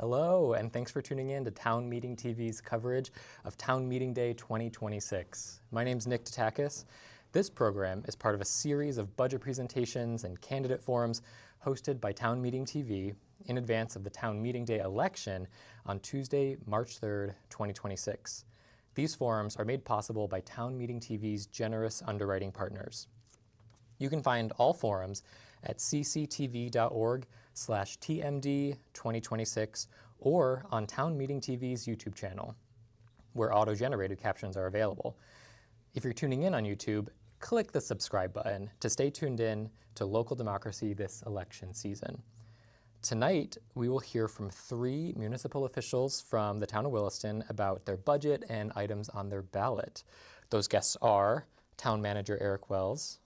Hello, and thanks for tuning in to Town Meeting TV's coverage of Town Meeting Day 2026. My name's Nick Tatakis. This program is part of a series of budget presentations and candidate forums hosted by Town Meeting TV in advance of the Town Meeting Day election on Tuesday, March 3rd, 2026. These forums are made possible by Town Meeting TV's generous underwriting partners. You can find all forums at cctv.org/TMD2026 or on Town Meeting TV's YouTube channel, where auto-generated captions are available. If you're tuning in on YouTube, click the subscribe button to stay tuned in to local democracy this election season. Tonight, we will hear from 3 municipal officials from the town of Williston about their budget and items on their ballot. Those guests are Town Manager Eric Wells,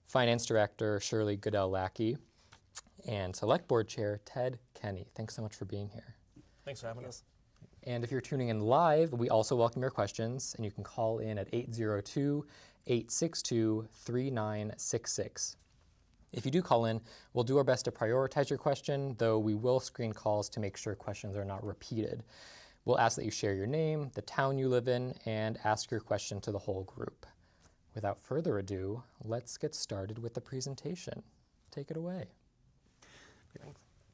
Finance Director Shirley Goodell-Lackey, and Select Board Chair Ted Kenny. Thanks so much for being here. Thanks for having us. And if you're tuning in live, we also welcome your questions, and you can call in at 802-862-3966. If you do call in, we'll do our best to prioritize your question, though we will screen calls to make sure questions are not repeated. We'll ask that you share your name, the town you live in, and ask your question to the whole group. Without further ado, let's get started with the presentation. Take it away.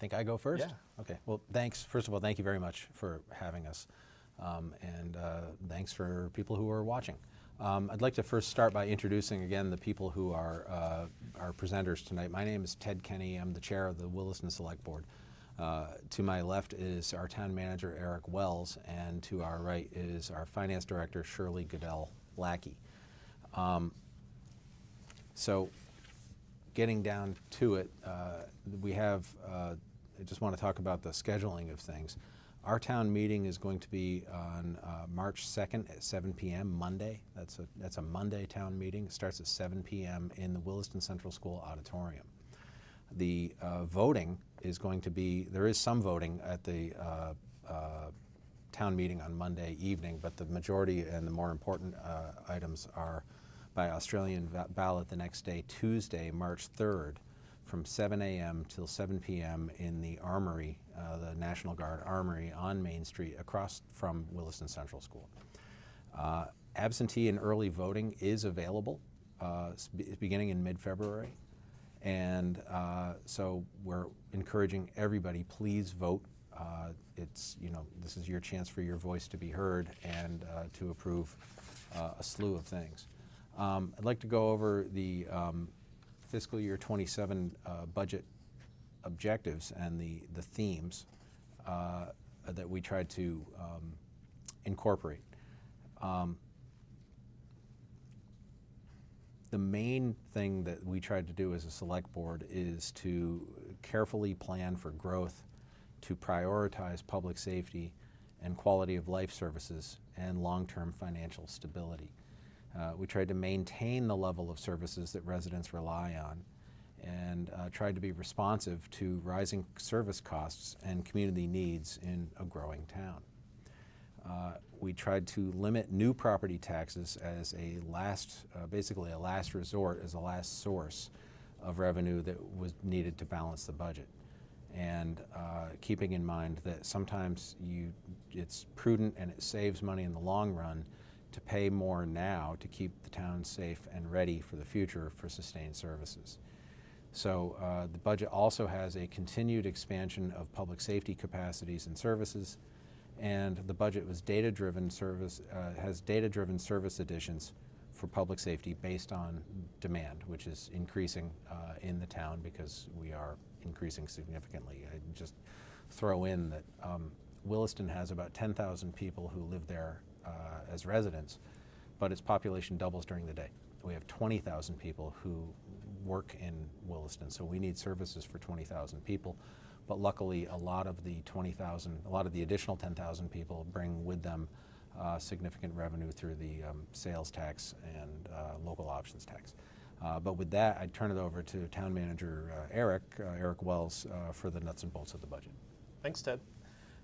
Think I go first? Yeah. Okay. Well, thanks. First of all, thank you very much for having us. And thanks for people who are watching. I'd like to first start by introducing again the people who are our presenters tonight. My name is Ted Kenny. I'm the chair of the Williston Select Board. To my left is our town manager, Eric Wells, and to our right is our finance director, Shirley Goodell-Lackey. So getting down to it, we have, I just want to talk about the scheduling of things. Our town meeting is going to be on March 2nd at 7 p.m. Monday. That's a Monday town meeting. It starts at 7 p.m. in the Williston Central School auditorium. The voting is going to be, there is some voting at the town meeting on Monday evening, but the majority and the more important items are by Australian ballot the next day, Tuesday, March 3rd, from 7 a.m. till 7 p.m. in the Armory, the National Guard Armory on Main Street across from Williston Central School. Absentee and early voting is available beginning in mid-February. And so we're encouraging everybody, please vote. It's, this is your chance for your voice to be heard and to approve a slew of things. I'd like to go over the fiscal year 27 budget objectives and the themes that we tried to incorporate. The main thing that we tried to do as a select board is to carefully plan for growth, to prioritize public safety and quality of life services and long-term financial stability. We tried to maintain the level of services that residents rely on and tried to be responsive to rising service costs and community needs in a growing town. We tried to limit new property taxes as a basically a last resort, as a last source of revenue that was needed to balance the budget. And keeping in mind that sometimes it's prudent and it saves money in the long run to pay more now to keep the town safe and ready for the future for sustained services. So the budget also has a continued expansion of public safety capacities and services, and the budget was has data-driven service additions for public safety based on demand, which is increasing in the town because we are increasing significantly. I just throw in that Williston has about 10,000 people who live there as residents, but its population doubles during the day. We have 20,000 people who work in Williston, so we need services for 20,000 people. But luckily, a lot of the additional 10,000 people bring with them significant revenue through the sales tax and local options tax. But with that, I'd turn it over to Town Manager Eric Wells, for the nuts and bolts of the budget. Thanks, Ted.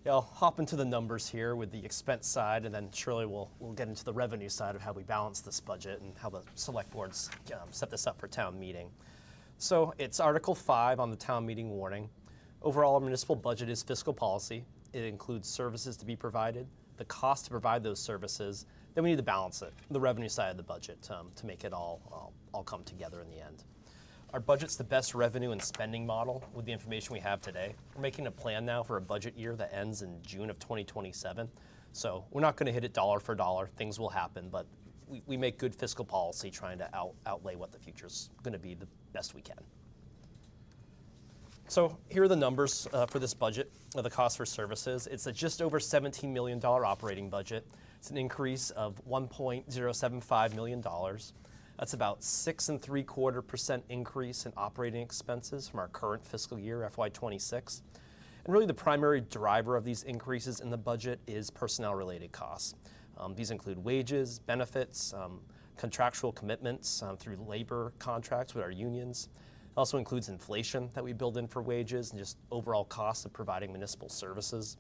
Yeah, I'll hop into the numbers here with the expense side, and then Shirley we'll get into the revenue side of how we balance this budget and how the select boards set this up for town meeting. So it's Article 5 on the town meeting warning. Overall, our municipal budget is fiscal policy. it includes services to be provided, the cost to provide those services, then we need to balance it, the revenue side of the budget, to make it all come together in the end. Our budget's the best revenue and spending model with the information we have today. We're making a plan now for a budget year that ends in June of 2027. So we're not going to hit it dollar for dollar. Things will happen, but we make good fiscal policy trying to outlay what the future's going to be the best we can. So here are the numbers for this budget, the cost for services. It's a just over $17 million operating budget. It's an increase of $1.075 million. That's about 6.75% increase in operating expenses from our current fiscal year, FY26. And really the primary driver of these increases in the budget is personnel-related costs. These include wages, benefits, contractual commitments through labor contracts with our unions. It also includes inflation that we build in for wages and just overall costs of providing municipal services.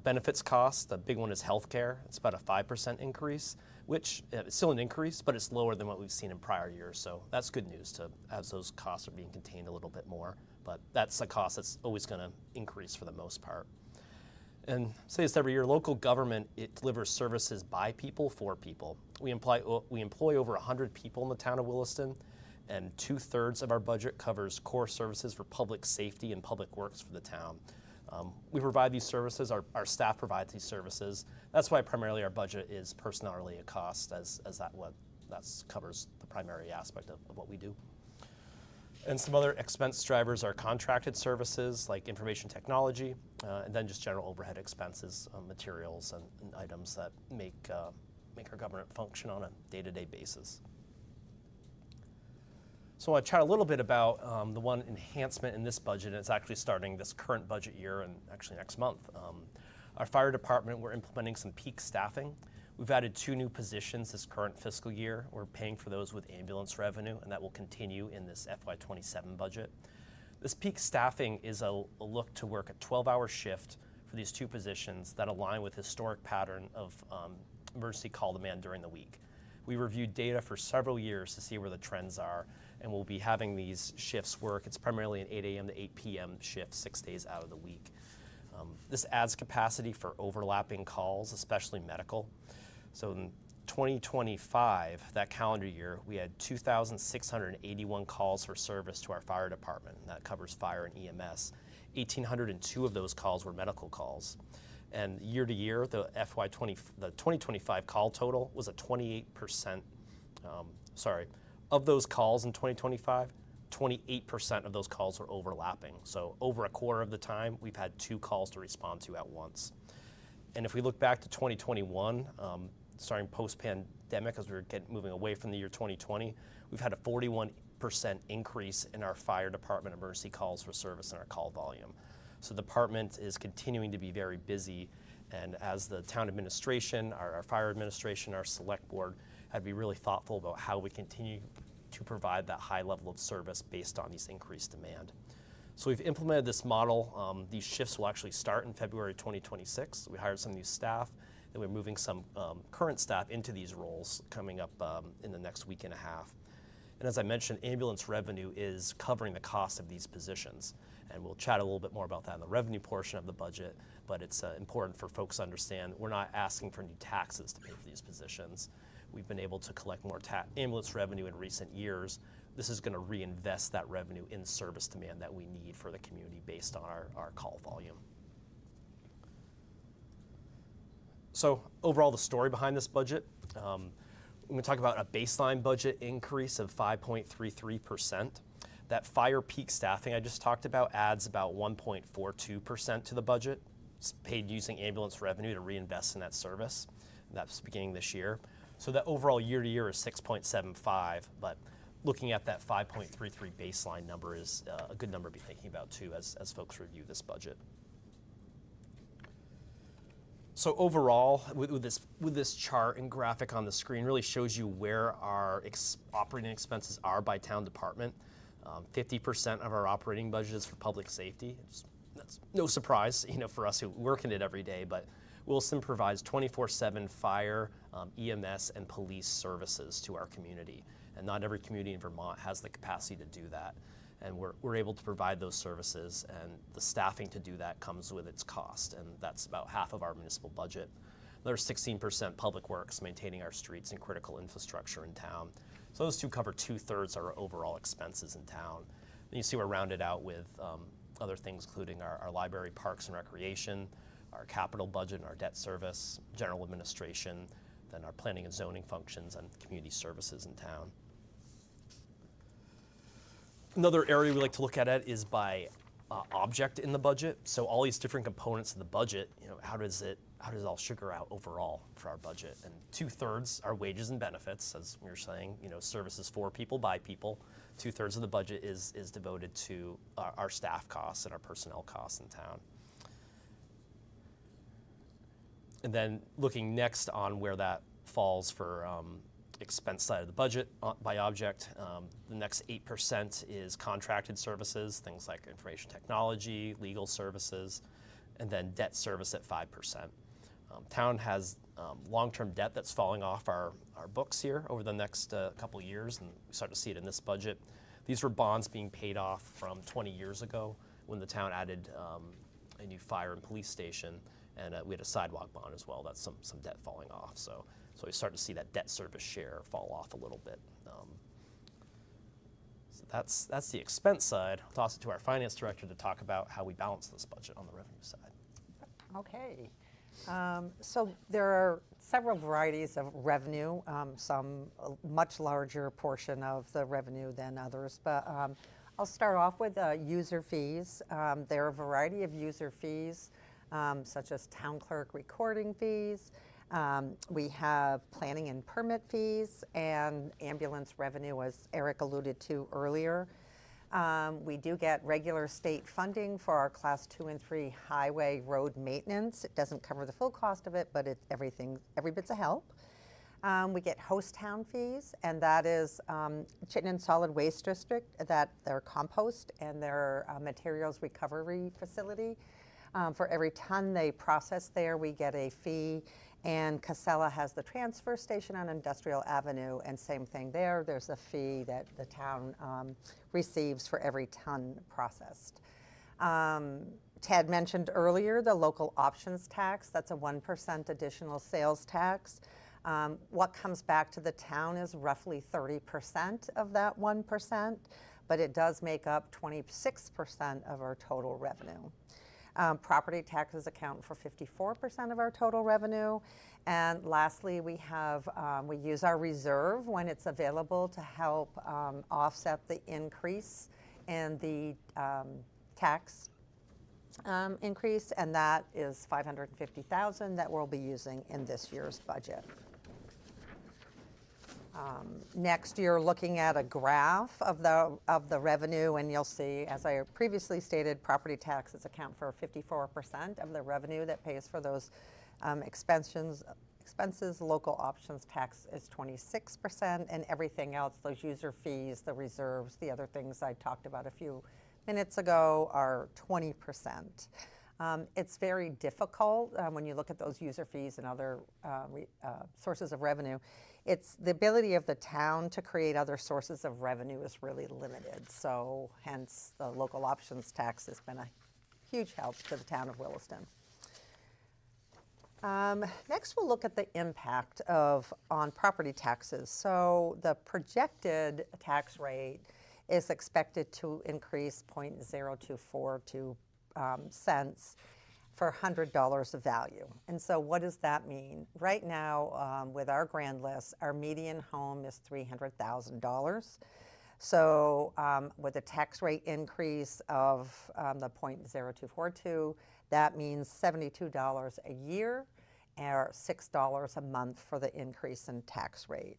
Benefits costs, the big one is healthcare. It's about a 5% increase, which is still an increase, but it's lower than what we've seen in prior years. So that's good news as those costs are being contained a little bit more. But that's a cost that's always going to increase for the most part. And say this every year, local government, it delivers services by people for people. We employ over 100 people in the town of Williston, and 2/3 of our budget covers core services for public safety and public works for the town. We provide these services, our staff provides these services. That's why primarily our budget is personnel-related costs, as that covers the primary aspect of what we do. And some other expense drivers are contracted services like information technology, and then just general overhead expenses, materials and items that make our government function on a day-to-day basis. So I want to chat a little bit about the one enhancement in this budget, and it's actually starting this current budget year and actually next month. Our fire department, we're implementing some peak staffing. We've added 2 new positions this current fiscal year. We're paying for those with ambulance revenue, and that will continue in this FY27 budget. This peak staffing is a look to work a 12-hour shift for these 2 positions that align with historic pattern of emergency call demand during the week. We reviewed data for several years to see where the trends are, and we'll be having these shifts work. It's primarily an 8 a.m. to 8 p.m. shift 6 days out of the week. This adds capacity for overlapping calls, especially medical. So in 2025, that calendar year, we had 2,681 calls for service to our fire department. And that covers fire and EMS. 1,802 of those calls were medical calls. And year to year, the 2025 call total was a 28%, of those calls in 2025, 28% of those calls were overlapping. So over a quarter of the time, we've had 2 calls to respond to at once. And if we look back to 2021, starting post-pandemic, as we were moving away from the year 2020, we've had a 41% increase in our fire department emergency calls for service and our call volume. So the department is continuing to be very busy, and as the town administration, our fire administration, our select board, had to be really thoughtful about how we continue to provide that high level of service based on these increased demand. So we've implemented this model. These shifts will actually start in February 2026. We hired some new staff, and we're moving some current staff into these roles coming up in the next week and a half. And as I mentioned, ambulance revenue is covering the cost of these positions. And we'll chat a little bit more about that in the revenue portion of the budget, but it's important for folks to understand we're not asking for new taxes to pay for these positions. We've been able to collect more ambulance revenue in recent years. This is going to reinvest that revenue in service demand that we need for the community based on our call volume. So overall, the story behind this budget, I'm going to talk about a baseline budget increase of 5.33%. That fire peak staffing I just talked about adds about 1.42% to the budget. It's paid using ambulance revenue to reinvest in that service. That's beginning this year. So that overall year to year is 6.75, but looking at that 5.33 baseline number is a good number to be thinking about too as folks review this budget. So overall, with this chart and graphic on the screen really shows you where our operating expenses are by town department. 50% of our operating budget is for public safety. That's no surprise, for us who work in it every day, but Williston provides 24/7 fire, EMS, and police services to our community. And not every community in Vermont has the capacity to do that. And we're able to provide those services, and the staffing to do that comes with its cost, and that's about half of our municipal budget. Another 16% public works, maintaining our streets and critical infrastructure in town. So those two cover 2/3 our overall expenses in town. And you see we're rounded out with other things, including our library, parks and recreation, our capital budget, and our debt service, general administration, then our planning and zoning functions, and community services in town. Another area we like to look at it is by object in the budget. So all these different components of the budget, how does it all sugar out overall for our budget? And 2/3 are wages and benefits, as we were saying, services for people, by people. 2/3 of the budget is devoted to our staff costs and our personnel costs in town. And then looking next on where that falls for expense side of the budget by object, the next 8% is contracted services, things like information technology, legal services, and then debt service at 5%. Town has long-term debt that's falling off our books here over the next couple years, and we start to see it in this budget. These were bonds being paid off from 20 years ago when the town added a new fire and police station, and we had a sidewalk bond as well. That's some debt falling off. So we start to see that debt service share fall off a little bit. So that's the expense side. I'll toss it to our finance director to talk about how we balance this budget on the revenue side. Okay. So there are several varieties of revenue, some a much larger portion of the revenue than others, but I'll start off with user fees. There are a variety of user fees, such as town clerk recording fees. We have planning and permit fees and ambulance revenue, as Eric alluded to earlier. We do get regular state funding for our Class 2 and 3 highway road maintenance. It doesn't cover the full cost of it, but every bit's a help. We get host town fees, and that is Chittenden Solid Waste District, that their compost and their materials recovery facility. For every ton they process there, we get a fee. And Casella has the transfer station on Industrial Avenue, and same thing there. There's a fee that the town receives for every ton processed. Ted mentioned earlier the local options tax. That's a 1% additional sales tax. What comes back to the town is roughly 30% of that 1%, but it does make up 26% of our total revenue. Property taxes account for 54% of our total revenue. And lastly, we use our reserve when it's available to help offset the increase in the tax increase, and that is $550,000 that we'll be using in this year's budget. Next, you're looking at a graph of the revenue, and you'll see, as I previously stated, property taxes account for 54% of the revenue that pays for those expenses. Local options tax is 26%, and everything else, those user fees, the reserves, the other things I talked about a few minutes ago, are 20%. It's very difficult when you look at those user fees and other sources of revenue. It's the ability of the town to create other sources of revenue is really limited. So hence the local options tax has been a huge help to the town of Williston. Next, we'll look at the impact on property taxes. So the projected tax rate is expected to increase 0.0242 cents for $100 of value. And so what does that mean? Right now, with our grand list, our median home is $300,000. So with a tax rate increase of the 0.0242, that means $72 a year or $6 a month for the increase in tax rate.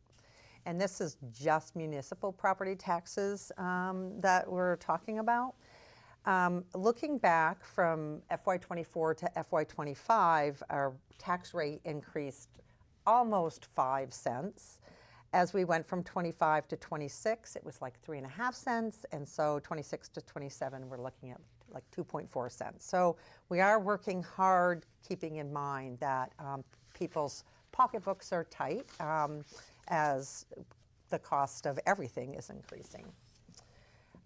And this is just municipal property taxes that we're talking about. Looking back from FY24 to FY25, our tax rate increased almost 5 cents. As we went from 25 to 26, it was like 3.5 cents, and so 26 to 27, we're looking at like 2.4 cents. So we are working hard, keeping in mind that people's pocketbooks are tight as the cost of everything is increasing.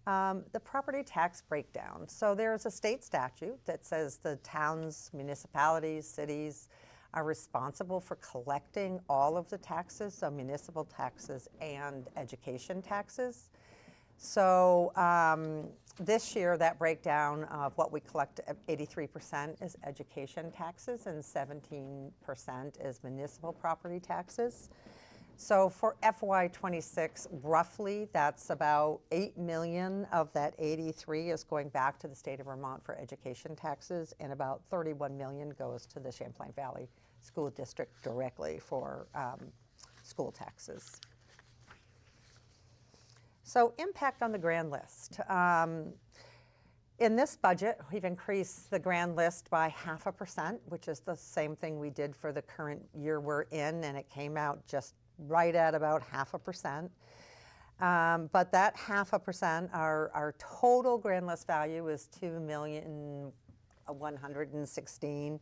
The property tax breakdown. So there's a state statute that says the towns, municipalities, cities are responsible for collecting all of the taxes, so municipal taxes and education taxes. So this year, that breakdown of what we collect, 83% is education taxes and 17% is municipal property taxes. So for FY26, roughly, that's about 8 million of that 83 is going back to the state of Vermont for education taxes, and about 31 million goes to the Champlain Valley School District directly for school taxes. So impact on the grand list. In this budget, we've increased the grand list by 0.5%, which is the same thing we did for the current year we're in, and it came out just right at about 0.5%. But that 0.5%, our total grand list value is $2,116,000.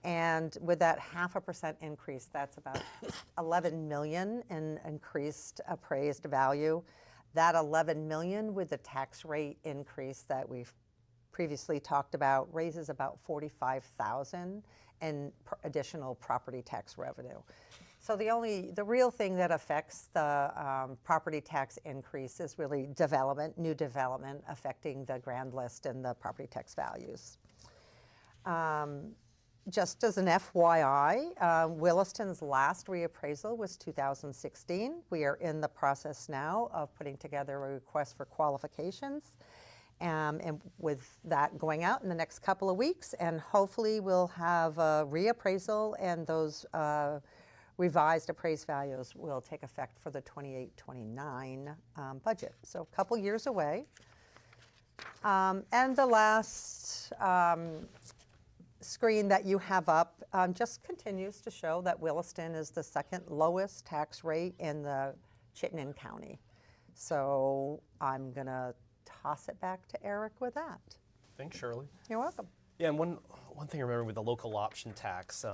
And with that 0.5% increase, that's about 11 million in increased appraised value. That 11 million with the tax rate increase that we've previously talked about raises about 45,000 in additional property tax revenue. So the real thing that affects the property tax increase is really development, new development affecting the grand list and the property tax values. Just as an FYI, Williston's last reappraisal was 2016. We are in the process now of putting together a request for qualifications, and with that going out in the next couple of weeks, and hopefully we'll have a reappraisal, and those revised appraised values will take effect for the 28-29 budget. So a couple years away. And the last screen that you have up just continues to show that Williston is the second lowest tax rate in the Chittenden County. So I'm going to toss it back to Eric with that. Thanks, Shirley. You're welcome. Yeah, and one thing I remember with the local option tax,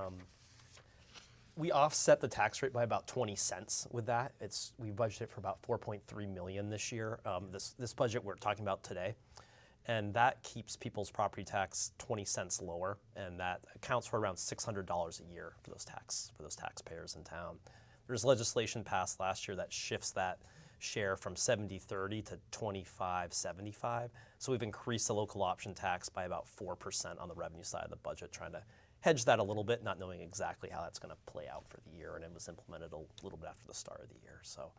we offset the tax rate by about 20 cents with that. We budgeted for about 4.3 million this year, this budget we're talking about today. And that keeps people's property tax 20 cents lower, and that accounts for around $600 a year for those taxpayers in town. There's legislation passed last year that shifts that share from 70-30 to 25-75. So we've increased the local option tax by about 4% on the revenue side of the budget, trying to hedge that a little bit, not knowing exactly how that's going to play out for the year, and it was implemented a little bit after the start of the year. So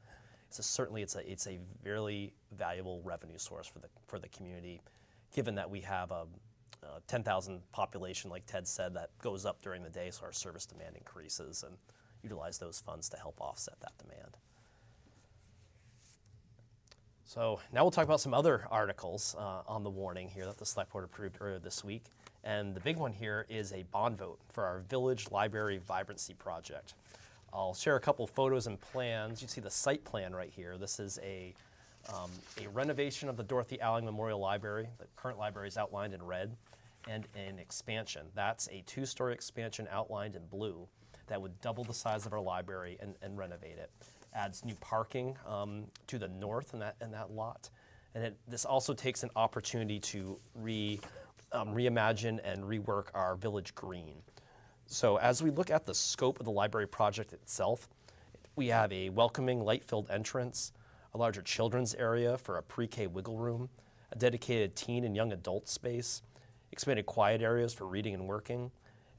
certainly it's a really valuable revenue source for the community, given that we have a 10,000 population, like Ted said, that goes up during the day, so our service demand increases, and utilize those funds to help offset that demand. So now we'll talk about some other articles on the warning here that the Select Board approved earlier this week. And the big one here is a bond vote for our Village Library Vibrancy Project. I'll share a couple photos and plans. You see the site plan right here. This is a renovation of the Dorothy Alling Memorial Library. The current library is outlined in red, and an expansion. That's a 2-story expansion outlined in blue that would double the size of our library and renovate it. Adds new parking to the north in that lot. And this also takes an opportunity to reimagine and rework our village green. So as we look at the scope of the library project itself, we have a welcoming light-filled entrance, a larger children's area for a pre-K wiggle room, a dedicated teen and young adult space, expanded quiet areas for reading and working,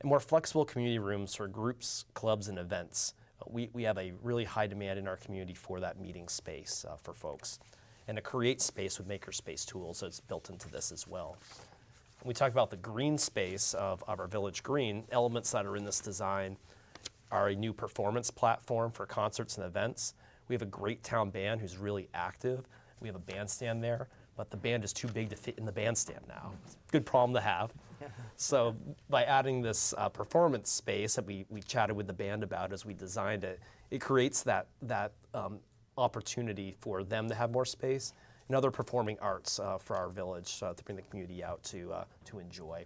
and more flexible community rooms for groups, clubs, and events. We have a really high demand in our community for that meeting space for folks. And a create space with makerspace tools that's built into this as well. When we talk about the green space of our village green, elements that are in this design are a new performance platform for concerts and events. We have a great town band who's really active. We have a bandstand there, but the band is too big to fit in the bandstand now. It's a good problem to have. So by adding this performance space that we chatted with the band about as we designed it, it creates that opportunity for them to have more space and other performing arts for our village to bring the community out to enjoy.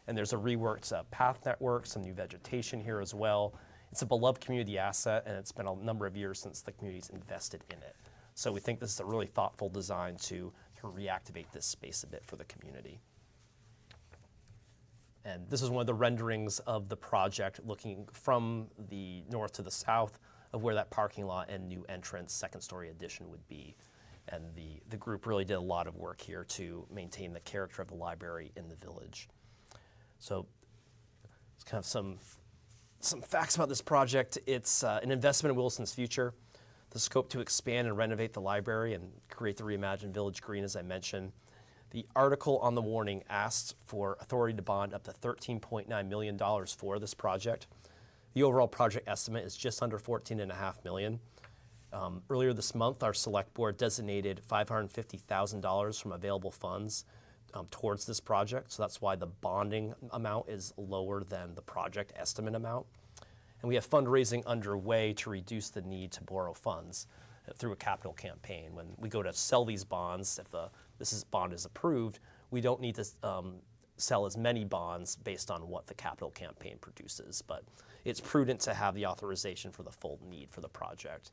And there's a reworked path network, some new vegetation here as well. It's a beloved community asset, and it's been a number of years since the community's invested in it. So we think this is a really thoughtful design to to reactivate this space a bit for the community. And this is one of the renderings of the project looking from the north to the south of where that parking lot and new entrance, second-story addition would be. And the group really did a lot of work here to maintain the character of the library in the village. So it's kind of some facts about this project. It's an investment in Williston's future, the scope to expand and renovate the library and create the reimagined Village Green, as I mentioned. The article on the warning asks for authority to bond up to $13.9 million for this project. The overall project estimate is just under $14.5 million. Earlier this month, our select board designated $550,000 from available funds towards this project. So that's why the bonding amount is lower than the project estimate amount. And we have fundraising underway to reduce the need to borrow funds through a capital campaign. When we go to sell these bonds, if this bond is approved, we don't need to sell as many bonds based on what the capital campaign produces. But it's prudent to have the authorization for the full need for the project.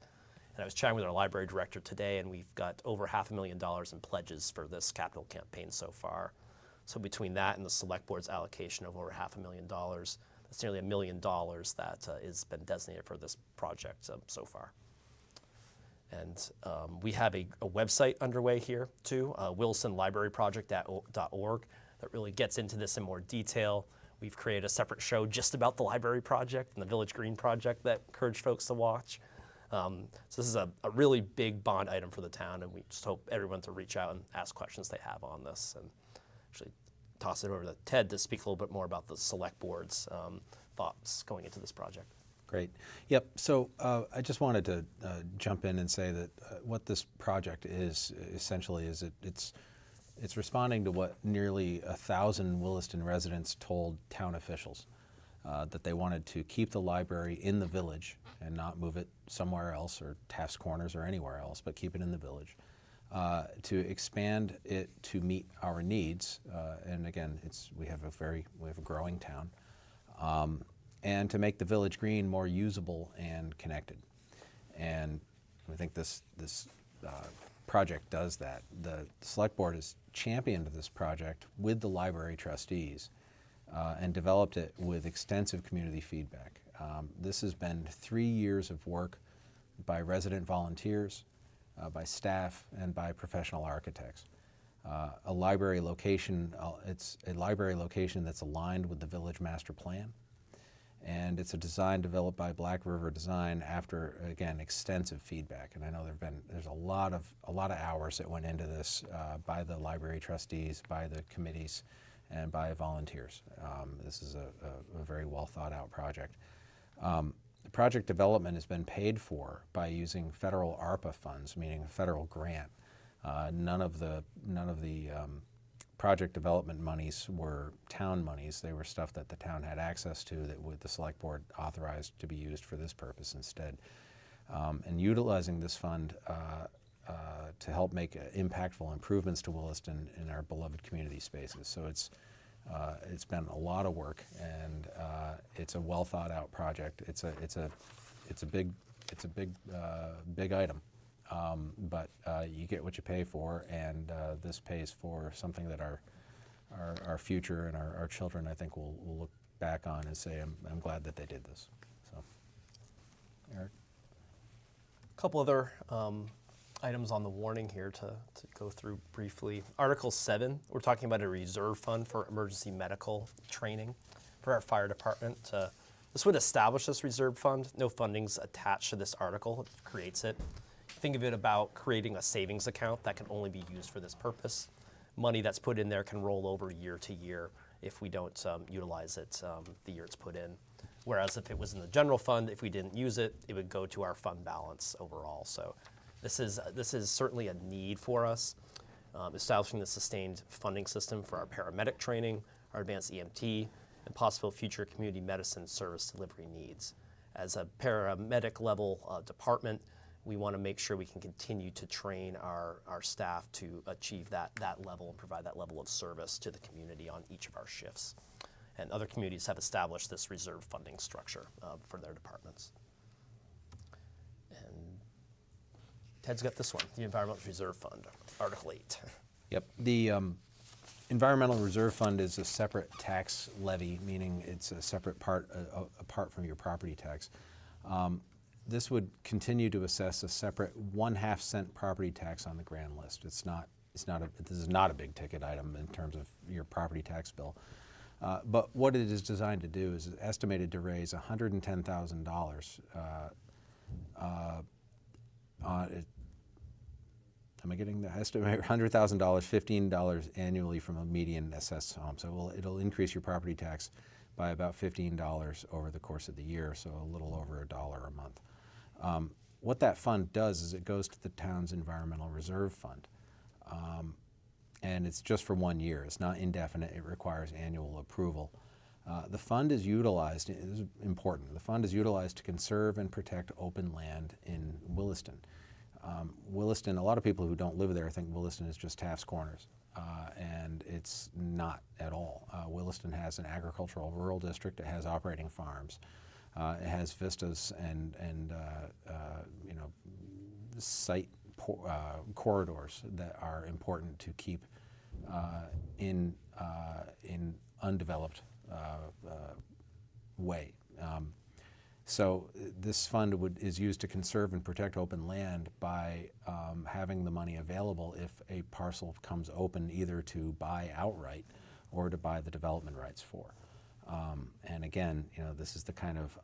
And I was chatting with our library director today, and we've got over $500,000 in pledges for this capital campaign so far. So between that and the select board's allocation of over $500,000, that's nearly $1 million that has been designated for this project so far. And we have a website underway here too, willistonlibraryproject.org, that really gets into this in more detail. We've created a separate show just about the library project and the Village Green project that I encourage folks to watch. So this is a really big bond item for the town, and we just hope everyone to reach out and ask questions they have on this. And actually toss it over to Ted to speak a little bit more about the select board's thoughts going into this project. Great. Yep. So I just wanted to jump in and say that what this project is essentially is it's responding to what nearly 1,000 Williston residents told town officials, that they wanted to keep the library in the village and not move it somewhere else or Taft's Corners or anywhere else, but keep it in the village. To expand it to meet our needs, and again, we have a growing town. And to make the Village Green more usable and connected. And I think this project does that. The Select Board has championed this project with the library trustees and developed it with extensive community feedback. This has been 3 years of work by resident volunteers, by staff, and by professional architects. A library location, it's a library location that's aligned with the village master plan. And it's a design developed by Black River Design after, again, extensive feedback. And I know there's a lot of hours that went into this by the library trustees, by the committees, and by volunteers. This is a very well thought out project. The project development has been paid for by using federal ARPA funds, meaning a federal grant. None of the project development monies were town monies. They were stuff that the town had access to that the select board authorized to be used for this purpose instead. And utilizing this fund to help make impactful improvements to Williston in our beloved community spaces. So it's been a lot of work, and it's a well thought out project. It's a big item. But you get what you pay for, and this pays for something that our future and our children, I think, will look back on and say, I'm glad that they did this. So, Eric? A couple other items on the warning here to go through briefly. Article 7, we're talking about a reserve fund for emergency medical training for our fire department. This would establish this reserve fund. No funding's attached to this article. It creates it. Think of it about creating a savings account that can only be used for this purpose. Money that's put in there can roll over year to year if we don't utilize it the year it's put in. Whereas if it was in the general fund, if we didn't use it, it would go to our fund balance overall. So this is certainly a need for us. Establishing the sustained funding system for our paramedic training, our advanced EMT, and possible future community medicine service delivery needs. As a paramedic level department, we want to make sure we can continue to train our staff to achieve that level and provide that level of service to the community on each of our shifts. And other communities have established this reserve funding structure for their departments. And Ted's got this one, the Environmental Reserve Fund, Article 8. Yep. The Environmental Reserve Fund is a separate tax levy, meaning it's a separate part apart from your property tax. This would continue to assess a separate 1/2 cent property tax on the grand list. This is not a big ticket item in terms of your property tax bill. But what it is designed to do is estimated to raise $110,000 am I getting the estimate? $100,000, $15 annually from a median assessed home. So it'll increase your property tax by about $15 over the course of the year, so a little over $1 a month. What that fund does is it goes to the town's Environmental Reserve Fund. And it's just for 1 year. It's not indefinite. It requires annual approval. The fund is utilized, it is important, the fund is utilized to conserve and protect open land in Williston. Williston, a lot of people who don't live there think Williston is just Taft's Corners, and it's not at all. Williston has an agricultural rural district. It has operating farms. It has vistas and you know, site corridors that are important to keep in undeveloped way. So this fund is used to conserve and protect open land by having the money available if a parcel comes open, either to buy outright or to buy the development rights for. And again, you know, this is the kind of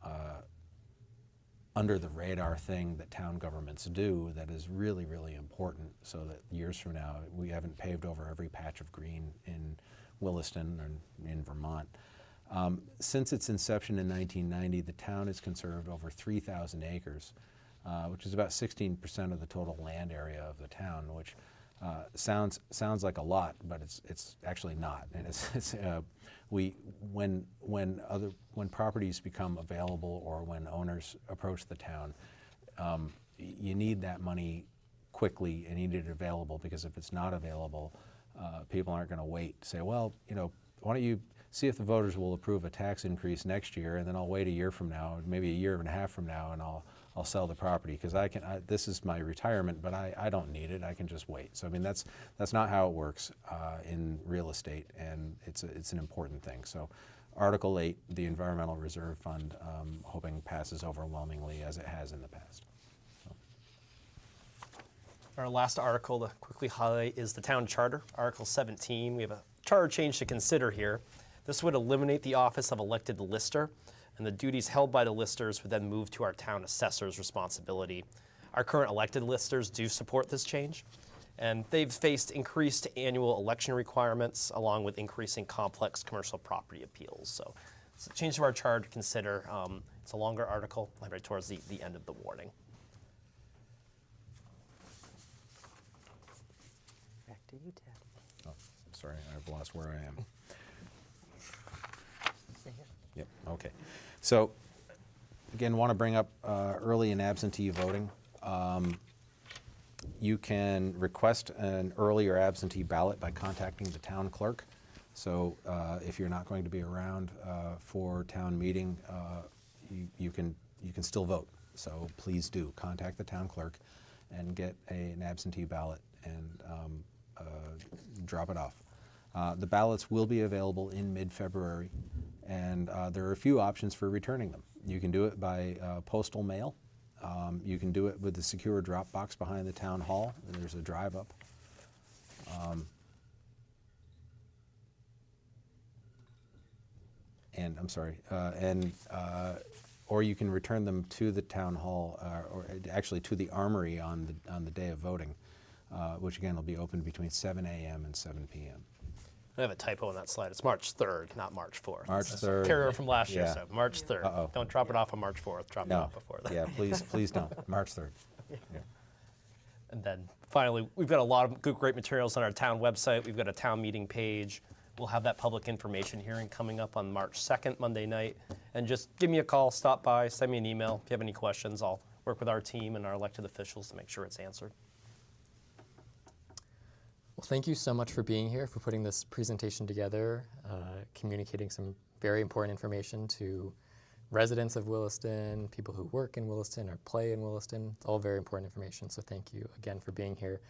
under the radar thing that town governments do that is really, really important, so that years from now we haven't paved over every patch of green in Williston or in Vermont. Since its inception in 1990, the town has conserved over 3,000 acres, which is about 16% of the total land area of the town, which sounds like a lot, but it's actually not. And when properties become available or when owners approach the town, you need that money quickly and you need it available, because if it's not available, people aren't going to wait. Say, well, you know, why don't you see if the voters will approve a tax increase next year, and then I'll wait a year from now, maybe a year and a half from now, and I'll sell the property, because this is my retirement, but I don't need it. I can just wait. So I mean, that's not how it works in real estate, and it's an important thing. So Article 8, the Environmental Reserve Fund, hoping passes overwhelmingly as it has in the past. So. Our last article to quickly highlight is the town charter, Article 17. We have a charter change to consider here. This would eliminate the office of elected lister, and the duties held by the listers would then move to our town assessor's responsibility. Our current elected listers do support this change, and they've faced increased annual election requirements along with increasing complex commercial property appeals. So it's a change to our charter to consider. It's a longer article, right towards the end of the warning. Back to you, Ted. Oh, sorry, I've lost where I am. Yep, okay. So, again, want to bring up early and absentee voting. You can request an early or absentee ballot by contacting the town clerk. So if you're not going to be around for town meeting, you can still vote. So please do contact the town clerk and get an absentee ballot and drop it off. The ballots will be available in mid-February, and there are a few options for returning them. You can do it by postal mail. You can do it with the secure drop box behind the town hall. There's a drive up. And I'm sorry, or you can return them to the town hall, or actually to the armory on the day of voting, which again will be open between 7 a.m. and 7 p.m. I have a typo on that slide. It's March 3rd, not March 4th. March 3rd. Carryover from last year, Yeah. so March 3rd. Uh-oh. Don't drop it off on March 4th. Drop it off before that. Yeah, please don't. March 3rd. Yeah. And then finally, we've got a lot of great materials on our town website. We've got a town meeting page. We'll have that public information hearing coming up on March 2nd, Monday night. And just give me a call, stop by, send me an email. If you have any questions, I'll work with our team and our elected officials to make sure it's answered. Well, thank you so much for being here, for putting this presentation together, communicating some very important information to residents of Williston, people who work in Williston or play in Williston. It's all very important information, so thank you again for being here.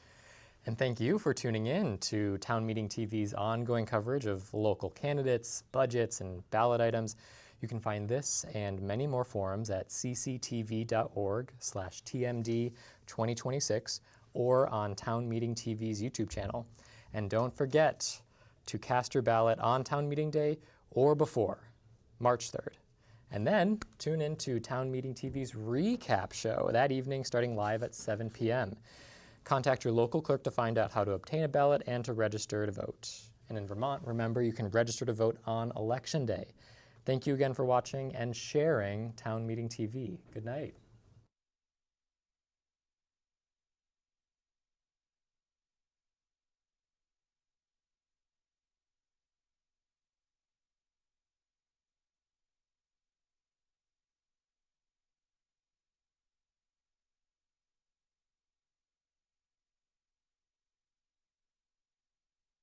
And thank you for tuning in to Town Meeting TV's ongoing coverage of local candidates, budgets, and ballot items. You can find this and many more forums at cctv.org/TMD2026 or on Town Meeting TV's YouTube channel. And don't forget to cast your ballot on Town Meeting Day or before, March 3rd. And then tune in to Town Meeting TV's recap show that evening starting live at 7 p.m. Contact your local clerk to find out how to obtain a ballot and to register to vote. And in Vermont, remember, you can register to vote on Election Day. Thank you again for watching and sharing Town Meeting TV. Good night.